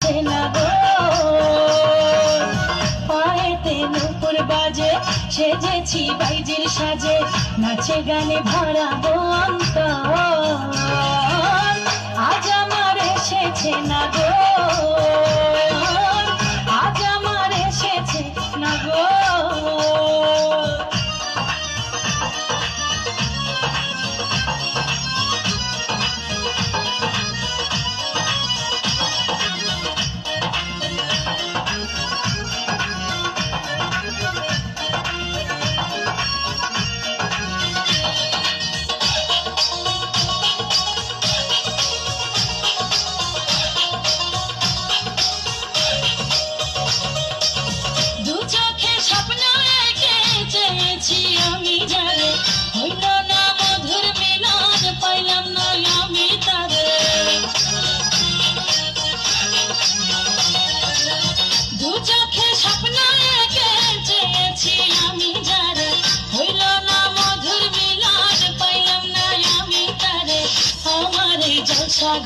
এসেছে না গো। পায়েতে নূপুর বাজে, সেজেছি বাইজির সাজে, নাচে গানে ভরাবো অন্তর। আজ আমার এসেছে না গো, আজ আমার এসেছে না গো।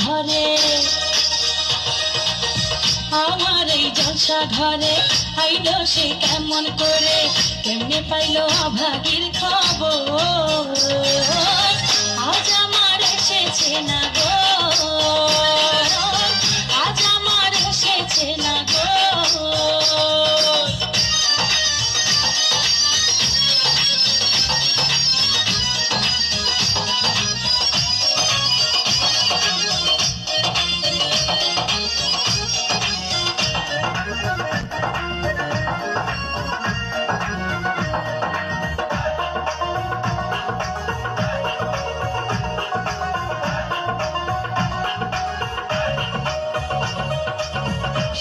ঘরে আমার এই জলসা ঘরে আইলো সে কেমন করে, কেমনে পাইলো অভাগীর খবর। আজ আমার এসেছে না গো, আজ আমার এসেছে না গো।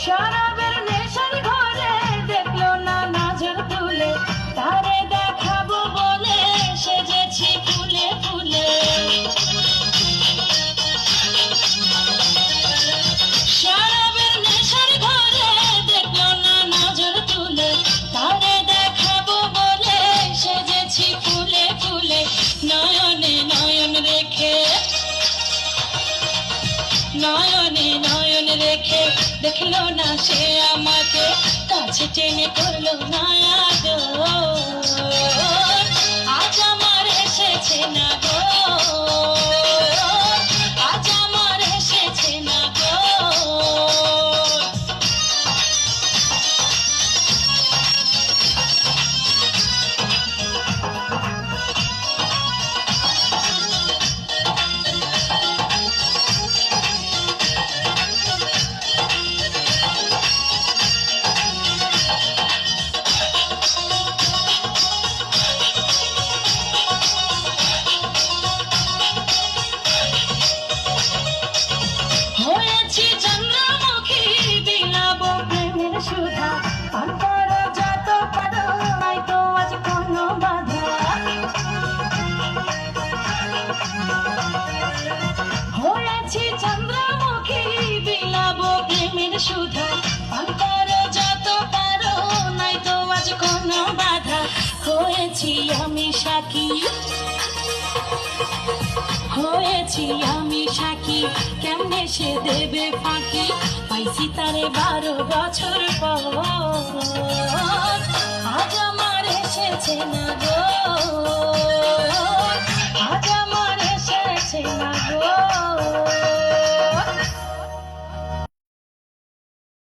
শরাবের নেশার ঘরে দেখলো না নজর তুলে, তারে দেখাবো বলে সেজেছি ফুলে ফুলে। শরাবের নেশার ঘরে দেখলো না নজর তুলে, তারে দেখাবো বলে সেজেছি ফুলে ফুলে। নয়নে নয়ন রেখে, নয়নে নয়ন রেখে দেখলো না সে আমাকে, কাছে টেনে করলো না আদর। আজ আমার এসেছে না গো, আজ আমার এসেছে না গো। হয়েছি চন্দ্রমুখী, বিলাবো প্রেমের সুধা, অন্তর যত পারো নাই তো আজ কোনো বাধা। হয়েছি চন্দ্রমুখী, বিলাবো প্রেমের সুধা, অন্তর যত পারো নাই তো আজ কোনো বাধা। হয়েছি আমি সাক্ষী, হয়েছি আমি সাক্ষী, কেমনে সে দেবে ফাঁকি, পাইছি তারে 12 বছর পর। আজ আমার এসেছে না গো, আজ আমার এসেছে না গো।